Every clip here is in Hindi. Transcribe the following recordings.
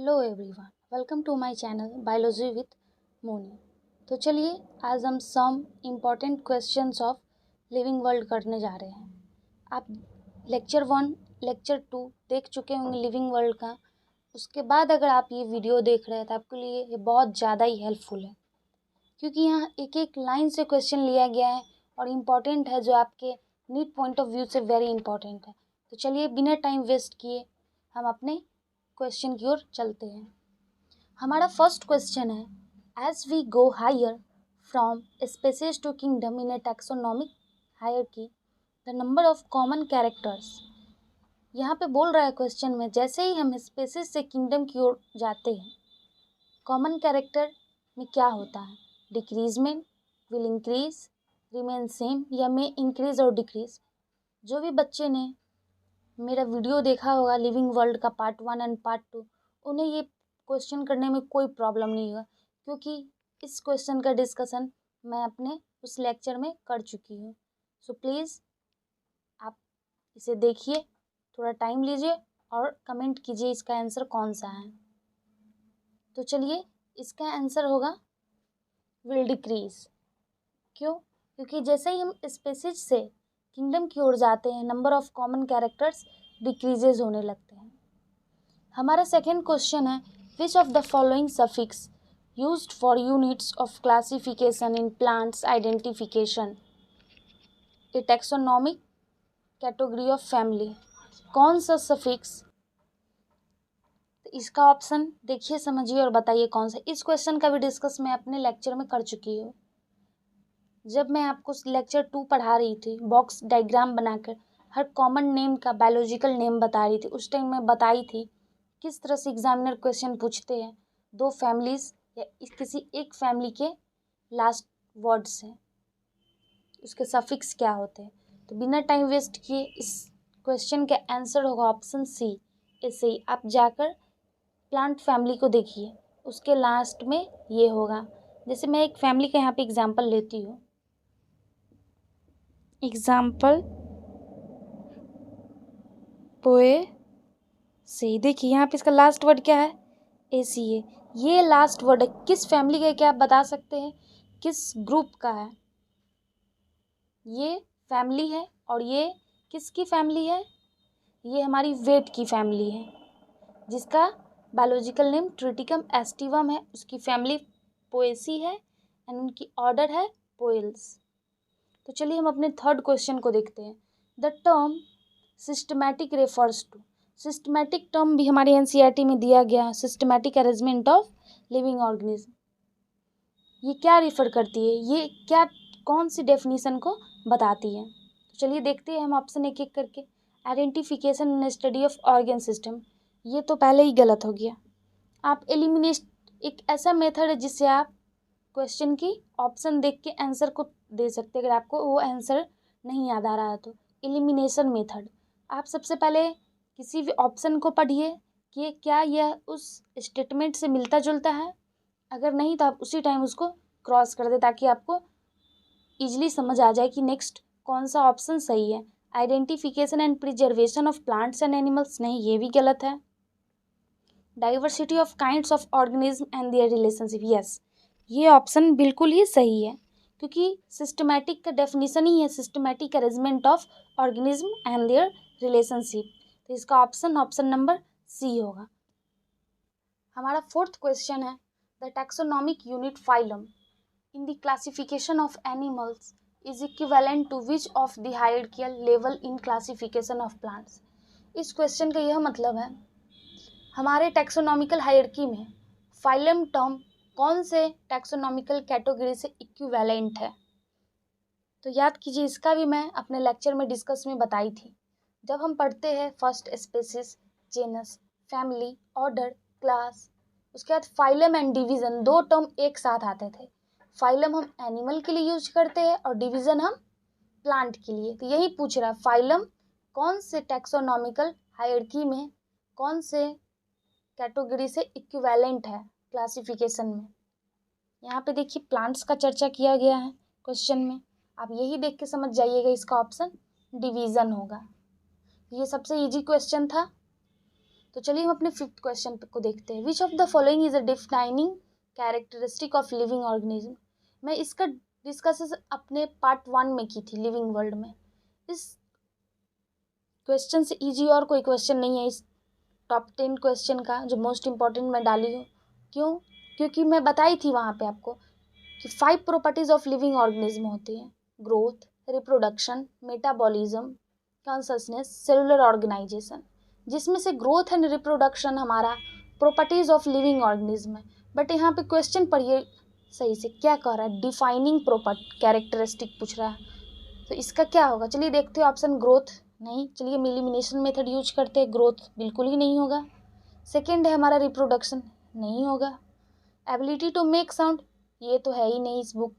Hello everyone, welcome to my channel biology with Moni. तो चलिए आज हम some important questions of living world करने जा रहे हैं। आप लेक्चर 1, लेक्चर 2 देख चुके होंगे लिविंग वर्ल्ड का। उसके बाद अगर आप ये वीडियो देख रहे हैं तो आपके लिए ये बहुत ज़्यादा ही हेल्पफुल है, क्योंकि यहाँ एक एक लाइन से क्वेश्चन लिया गया है और इम्पॉर्टेंट है, जो आपके नीट पॉइंट ऑफ व्यू से वेरी इंपॉर्टेंट है। तो चलिए बिना टाइम वेस्ट किए हम अपने क्वेश्चन की ओर चलते हैं। हमारा फर्स्ट क्वेश्चन है, as we go higher from species to kingdom in a taxonomic hierarchy the number of common characters. यहाँ पे बोल रहा है क्वेश्चन में, जैसे ही हम स्पेसीज से किंगडम की ओर जाते हैं, कॉमन कैरेक्टर में क्या होता है? Decreasement, will increase, remain same या मे इंक्रीज और डिक्रीज। जो भी बच्चे ने मेरा वीडियो देखा होगा लिविंग वर्ल्ड का पार्ट 1 एंड पार्ट 2, उन्हें ये क्वेश्चन करने में कोई प्रॉब्लम नहीं होगा, क्योंकि इस क्वेश्चन का डिस्कशन मैं अपने उस लेक्चर में कर चुकी हूँ। सो प्लीज़ आप इसे देखिए, थोड़ा टाइम लीजिए और कमेंट कीजिए इसका आंसर कौन सा है। तो चलिए, इसका आंसर होगा विल डिक्रीज। क्यों? क्योंकि जैसे ही हम स्पेसीज से किंगडम की ओर जाते हैं, number of common characters decreases होने लगते हैं। हमारा सेकेंड क्वेश्चन है, which of the following suffix used for units of classification in plants identification A taxonomic category of family. कौन सा सफिक्स? इसका ऑप्शन देखिए, समझिए और बताइए कौन सा। इस क्वेश्चन का भी डिस्कस मैं अपने लेक्चर में कर चुकी हूँ। जब मैं आपको लेक्चर 2 पढ़ा रही थी, बॉक्स डायग्राम बनाकर हर कॉमन नेम का बायोलॉजिकल नेम बता रही थी, उस टाइम मैं बताई थी किस तरह से एग्जामिनर क्वेश्चन पूछते हैं। दो फैमिलीज या किसी एक फैमिली के लास्ट वर्ड्स हैं, उसके सफिक्स क्या होते हैं। तो बिना टाइम वेस्ट किए इस क्वेश्चन का आंसर होगा ऑप्शन सी। ऐसे ही आप जाकर प्लांट फैमिली को देखिए, उसके लास्ट में ये होगा। जैसे मैं एक फैमिली का यहाँ पे एग्जाम्पल लेती हूँ। एग्जाम्पल पोए से, देखिए यहाँ पे इसका लास्ट वर्ड क्या है? एसीए। ये लास्ट वर्ड है, किस फैमिली का है? क्या आप बता सकते हैं किस ग्रुप का है? ये फैमिली है, और ये किसकी फैमिली है? ये हमारी वेट की फैमिली है, जिसका बायोलॉजिकल नेम ट्रिटिकम एस्टिवम है। उसकी फैमिली पोएसी है एंड उनकी ऑर्डर है पोएल्स। तो चलिए हम अपने थर्ड क्वेश्चन को देखते हैं। The term systematic refers to. Systematic term भी हमारे एनसीईआरटी में दिया गया, systematic arrangement of living organism. ये क्या रिफर करती है? ये क्या, कौन सी डेफिनेशन को बताती है? तो चलिए देखते हैं हम ऑप्शन एक एक करके। Identification and study of organ system, ये तो पहले ही गलत हो गया। आप एलिमिनेट, एक ऐसा मेथड है जिससे आप क्वेश्चन की ऑप्शन देख के आंसर को दे सकते हैं, अगर आपको वो आंसर नहीं याद आ रहा है तो। एलिमिनेशन मेथड, आप सबसे पहले किसी भी ऑप्शन को पढ़िए कि क्या यह उस स्टेटमेंट से मिलता जुलता है। अगर नहीं तो आप उसी टाइम उसको क्रॉस कर दे, ताकि आपको ईजिली समझ आ जाए कि नेक्स्ट कौन सा ऑप्शन सही है। Identification and preservation of plants and animals, नहीं, ये भी गलत है। Diversity of kinds of organism and their relationship, yes, ये ऑप्शन बिल्कुल ही सही है, क्योंकि सिस्टमैटिक का डेफिनेशन ही है systematic arrangement of organism and their relationship. तो इसका ऑप्शन नंबर सी होगा। हमारा फोर्थ क्वेश्चन है, the taxonomic unit phylum in the classification of animals is equivalent to which of the hierarchical level in classification of plants। इस क्वेश्चन का यह मतलब है, हमारे टैक्सोनॉमिकल हायरार्की में फाइलम टर्म कौन से टैक्सोनॉमिकल कैटेगरी से इक्विवेलेंट है। तो याद कीजिए, इसका भी मैं अपने लेक्चर में डिस्कस में बताई थी। जब हम पढ़ते हैं first species, genus, family, order, class, उसके बाद फाइलम एंड डिवीज़न, दो टर्म एक साथ आते थे। फाइलम हम एनिमल के लिए यूज करते हैं और डिवीज़न हम प्लांट के लिए। तो यही पूछ रहा है, फाइलम कौन से टैक्सोनॉमिकल हायरार्की में कौन से कैटेगरी से इक्विवेलेंट है क्लासिफिकेशन में। यहाँ पे देखिए प्लांट्स का चर्चा किया गया है क्वेश्चन में, आप यही देख के समझ जाइएगा इसका ऑप्शन डिवीज़न होगा। ये सबसे इजी क्वेश्चन था। तो चलिए हम अपने 5th क्वेश्चन को देखते हैं। Which of the following is a defining characteristic of living organism. मैं इसका डिस्कस अपने पार्ट 1 में की थी लिविंग वर्ल्ड में। इस क्वेश्चन से इजी और कोई क्वेश्चन नहीं है इस टॉप 10 क्वेश्चन का जो मोस्ट इम्पॉर्टेंट मैं डाली हूँ। क्यों? क्योंकि मैं बताई थी वहाँ पे आपको कि 5 प्रॉपर्टीज ऑफ लिविंग ऑर्गेनिज्म होती हैं: growth, reproduction, metabolism, consciousness, cellular organisation. जिसमें से ग्रोथ एंड रिप्रोडक्शन हमारा प्रॉपर्टीज ऑफ लिविंग ऑर्गेनिज्म है। बट यहाँ पे क्वेश्चन पढ़िए सही से, क्या कह रहा है? डिफाइनिंग प्रॉपर्टी कैरेक्टरिस्टिक पूछ रहा है, तो इसका क्या होगा? चलिए देखते हैं। ऑप्शन ग्रोथ नहीं, चलिए हम एलिमिनेशन मेथड यूज करते हैं, ग्रोथ बिल्कुल ही नहीं होगा। सेकेंड है हमारा रिप्रोडक्शन, नहीं होगा। एबिलिटी टू मेक साउंड, ये तो है ही नहीं इस बुक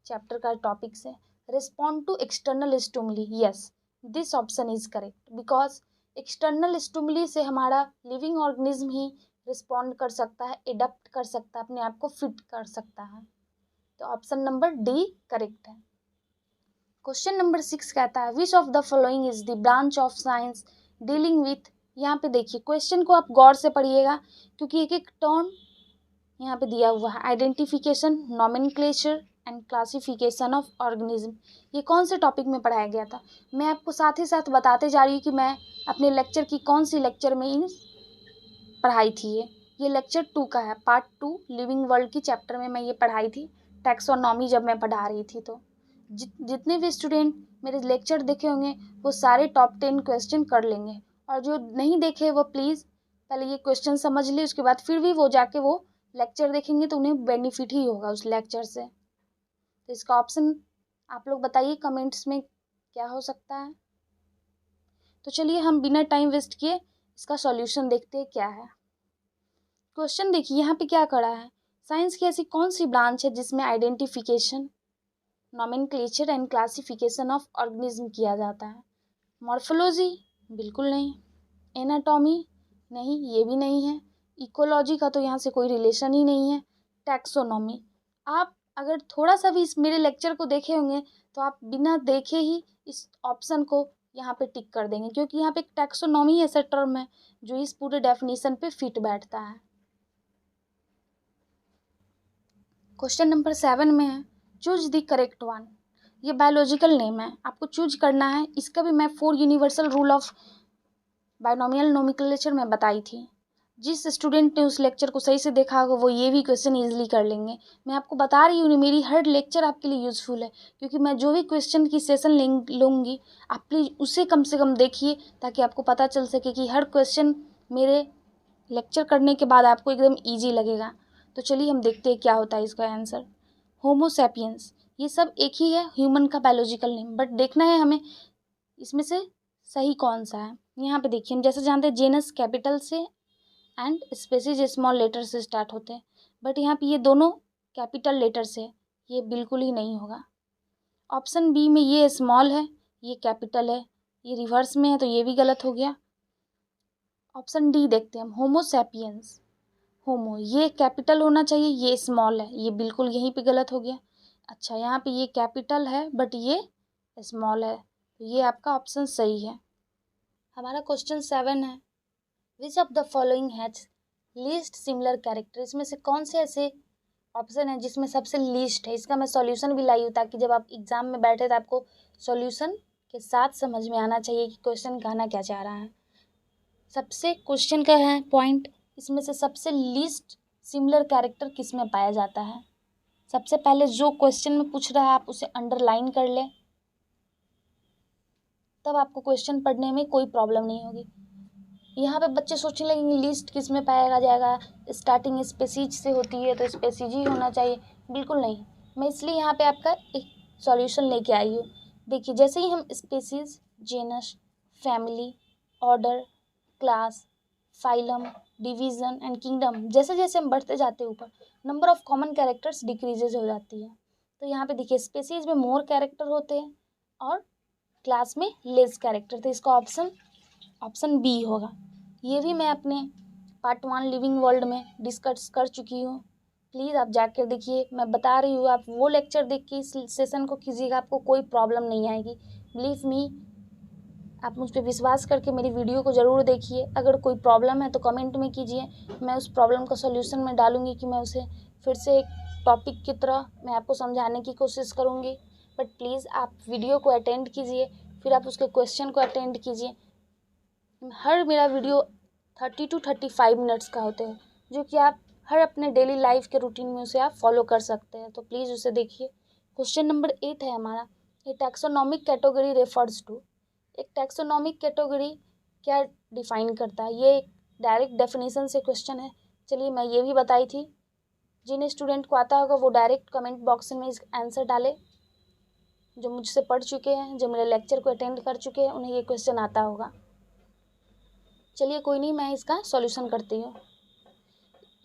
चैप्टर का टॉपिक से। Respond to external stimuli, yes this option is correct because external stimuli से हमारा लिविंग ऑर्गेनिज्म ही रिस्पॉन्ड कर सकता है, एडप्ट कर सकता है, अपने आप को फिट कर सकता है। तो ऑप्शन नंबर डी करेक्ट है। क्वेश्चन नंबर 6 कहता है which of the following is the branch of science dealing with. यहाँ पे देखिए क्वेश्चन को आप गौर से पढ़िएगा क्योंकि एक एक टर्म यहाँ पे दिया हुआ है। Identification, nomenclature and classification of organism, ये कौन से टॉपिक में पढ़ाया गया था? मैं आपको साथ ही साथ बताते जा रही हूँ कि मैं अपने लेक्चर की कौन सी लेक्चर में इन पढ़ाई थी। ये लेक्चर 2 का है, पार्ट 2 लिविंग वर्ल्ड की चैप्टर में मैं ये पढ़ाई थी। टैक्सोनॉमी जब मैं पढ़ा रही थी तो जितने भी स्टूडेंट मेरे लेक्चर देखे होंगे वो सारे टॉप 10 क्वेश्चन कर लेंगे, और जो नहीं देखे वो प्लीज़ पहले ये क्वेश्चन समझ ले, उसके बाद फिर भी वो जाके वो लेक्चर देखेंगे तो उन्हें बेनिफिट ही होगा उस लेक्चर से। तो इसका ऑप्शन आप लोग बताइए कमेंट्स में क्या हो सकता है। तो चलिए हम बिना टाइम वेस्ट किए इसका सॉल्यूशन देखते हैं क्या है। क्वेश्चन देखिए यहाँ पे क्या करा है। साइंस की ऐसी कौन सी ब्रांच है जिसमें identification, nomenclature and classification of organism किया जाता है? मॉर्फोलॉजी बिल्कुल नहीं, एनाटॉमी नहीं, ये भी नहीं है, इकोलॉजी का तो यहाँ से कोई रिलेशन ही नहीं है, टैक्सोनॉमी। आप अगर थोड़ा सा भी इस मेरे लेक्चर को देखे होंगे तो आप बिना देखे ही इस ऑप्शन को यहाँ पे टिक कर देंगे क्योंकि यहाँ पे एक टैक्सोनॉमी ऐसा टर्म है जो इस पूरे डेफिनेशन पे फिट बैठता है। क्वेश्चन नंबर 7 में है चूज द करेक्ट वन। ये बायोलॉजिकल नेम है, आपको चूज करना है। इसका भी मैं 4 universal rule of binomial nomenclature में बताई थी। जिस स्टूडेंट ने उस लेक्चर को सही से देखा होगा वो ये भी क्वेश्चन इजीली कर लेंगे। मैं आपको बता रही हूँ मेरी हर लेक्चर आपके लिए यूज़फुल है क्योंकि मैं जो भी क्वेश्चन की सेशन लूँगी आप प्लीज़ उसे कम से कम देखिए ताकि आपको पता चल सके कि हर क्वेश्चन मेरे लेक्चर करने के बाद आपको एकदम ईजी लगेगा। तो चलिए हम देखते हैं क्या होता है इसका आंसर। होमोसैपियंस, ये सब एक ही है, ह्यूमन का बायोलॉजिकल नेम, बट देखना है हमें इसमें से सही कौन सा है। यहाँ पे देखिए हम जैसे जानते हैं जेनस कैपिटल से एंड स्पेसीज स्मॉल लेटर से स्टार्ट होते हैं, बट यहाँ पे ये दोनों कैपिटल लेटर से, ये बिल्कुल ही नहीं होगा। ऑप्शन बी में ये स्मॉल है, ये कैपिटल है, ये रिवर्स में है तो ये भी गलत हो गया। ऑप्शन डी देखते हैं हम, होमोसैपियंस। होमो ये कैपिटल होना चाहिए, ये स्मॉल है, ये बिल्कुल यहीं पे गलत हो गया। अच्छा यहाँ पे ये कैपिटल है बट ये स्मॉल है, तो ये आपका ऑप्शन सही है। हमारा क्वेश्चन 7 है which of the following has least similar character. इसमें से कौन से ऐसे ऑप्शन है जिसमें सबसे लीस्ट है। इसका मैं सॉल्यूशन भी लाई हूँ ताकि जब आप एग्जाम में बैठे तो आपको सॉल्यूशन के साथ समझ में आना चाहिए कि क्वेश्चन कहना क्या चाह रहा है। सबसे क्वेश्चन का है पॉइंट, इसमें से सबसे लीस्ट सिमिलर कैरेक्टर किस में पाया जाता है। सबसे पहले जो क्वेश्चन में पूछ रहा है आप उसे अंडरलाइन कर लें, तब आपको क्वेश्चन पढ़ने में कोई प्रॉब्लम नहीं होगी। यहाँ पे बच्चे सोचने लगेंगे लिस्ट किस में पाया जाएगा, स्टार्टिंग स्पेसीज से होती है तो स्पेसीज ही होना चाहिए। बिल्कुल नहीं, मैं इसलिए यहाँ पे आपका एक सॉल्यूशन लेके आई हूँ। देखिए जैसे ही हम species, genus, family, order, class, phylum, division and kingdom, जैसे जैसे हम बढ़ते जाते हैं ऊपर number of common characters decreases हो जाती है। तो यहाँ पे देखिए स्पेसीज में मोर कैरेक्टर होते हैं और क्लास में लेस कैरेक्टर, तो इसका ऑप्शन बी होगा। ये भी मैं अपने पार्ट 1 लिविंग वर्ल्ड में डिस्कस कर चुकी हूँ, प्लीज़ आप जाकर देखिए। मैं बता रही हूँ आप वो लेक्चर देख के इस सेशन को कीजिएगा, आपको कोई प्रॉब्लम नहीं आएगी। बिलीव मी, आप मुझ पर विश्वास करके मेरी वीडियो को ज़रूर देखिए। अगर कोई प्रॉब्लम है तो कमेंट में कीजिए, मैं उस प्रॉब्लम का सॉल्यूशन में डालूँगी कि मैं उसे फिर से एक टॉपिक की तरह मैं आपको समझाने की कोशिश करूँगी। बट प्लीज़ आप वीडियो को अटेंड कीजिए, फिर आप उसके क्वेश्चन को अटेंड कीजिए। हर मेरा वीडियो 30 to 35 मिनट्स का होते हैं, जो कि आप हर अपने डेली लाइफ के रूटीन में उसे आप फॉलो कर सकते हैं, तो प्लीज़ उसे देखिए। क्वेश्चन नंबर 8 है हमारा, ए टैक्सोनॉमिक कैटेगरी रेफर्स टू। एक टैक्सोनॉमिक कैटेगरी क्या डिफाइन करता है, ये एक डायरेक्ट डेफिनेशन से क्वेश्चन है। चलिए मैं ये भी बताई थी, जिन स्टूडेंट को आता होगा वो डायरेक्ट कमेंट बॉक्स में इस आंसर डाले। जो मुझसे पढ़ चुके हैं, जो मेरे लेक्चर को अटेंड कर चुके हैं, उन्हें ये क्वेश्चन आता होगा। चलिए कोई नहीं, मैं इसका सॉल्यूशन करती हूँ।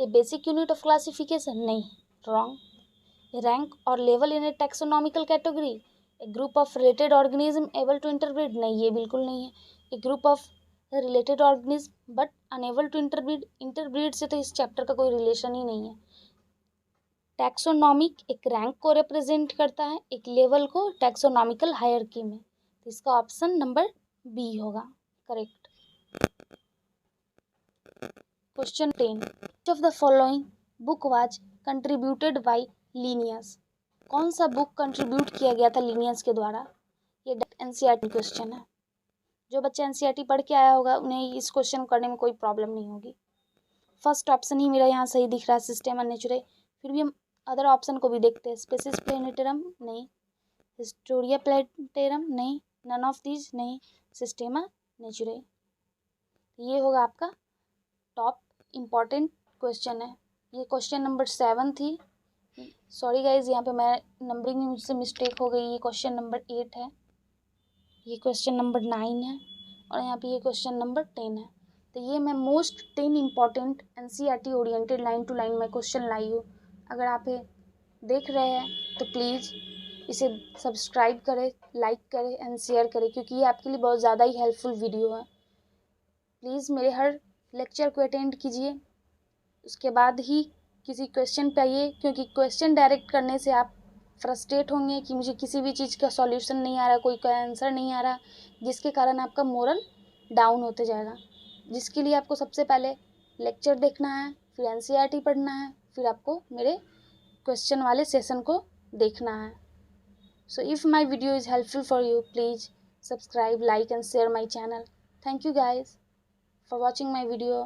A basic unit of classification, नहीं, रॉन्ग। रैंक और level in a taxonomical category, a group of related organism able to interbreed, नहीं, ये बिल्कुल नहीं है। A group of related organism but unable to interbreed, interbreed से तो इस चैप्टर का कोई रिलेशन ही नहीं है। टैक्सोनॉमिक एक रैंक को रिप्रेजेंट करता है, एक लेवल को टैक्सोनॉमिकल हायरार्की में, तो इसका ऑप्शन नंबर बी होगा correct. Question 10, which of the following book was contributed by Linnaeus? कौन सा बुक कंट्रीब्यूट किया गया था लिनियस के द्वारा? ये एनसीईआरटी क्वेश्चन है। जो बच्चे एनसीईआरटी पढ़ के आया होगा उन्हें इस क्वेश्चन करने में कोई प्रॉब्लम नहीं होगी। फर्स्ट ऑप्शन ही मेरा यहाँ सही दिख रहा है, सिस्टेमा नेचुरे। फिर भी हम अदर ऑप्शन को भी देखते हैं। स्पेसिस प्लेनेटेरम, नहीं। हिस्टोरिया प्लेनेटेरम, नहीं। नन ऑफ दीज, नहीं। सिस्टेमा नेचुरे, ये होगा आपका टॉप इम्पॉर्टेंट क्वेश्चन है। ये क्वेश्चन नंबर 7 थी। सॉरी गाइज, यहाँ पे मैं नंबरिंग में मुझसे मिस्टेक हो गई। ये क्वेश्चन नंबर 8 है, ये क्वेश्चन नंबर 9 है, और यहाँ पे ये क्वेश्चन नंबर 10 है। तो ये मैं most 10 important NCERT oriented line to line में क्वेश्चन लाई हूँ। अगर आप ये देख रहे हैं तो प्लीज़ इसे सब्सक्राइब करें, लाइक करें एंड शेयर करें, क्योंकि ये आपके लिए बहुत ज़्यादा ही हेल्पफुल वीडियो है। प्लीज़ मेरे हर लेक्चर को अटेंड कीजिए, उसके बाद ही किसी क्वेश्चन पे आइए, क्योंकि क्वेश्चन डायरेक्ट करने से आप फ्रस्ट्रेट होंगे कि मुझे किसी भी चीज़ का सॉल्यूशन नहीं आ रहा, कोई का आंसर नहीं आ रहा, जिसके कारण आपका मोरल डाउन होते जाएगा। जिसके लिए आपको सबसे पहले लेक्चर देखना है, फिर एनसीईआरटी पढ़ना है, फिर आपको मेरे क्वेश्चन वाले सेशन को देखना है। So if my video is helpful for you, please subscribe, like and share my channel. Thank you guys for watching my video.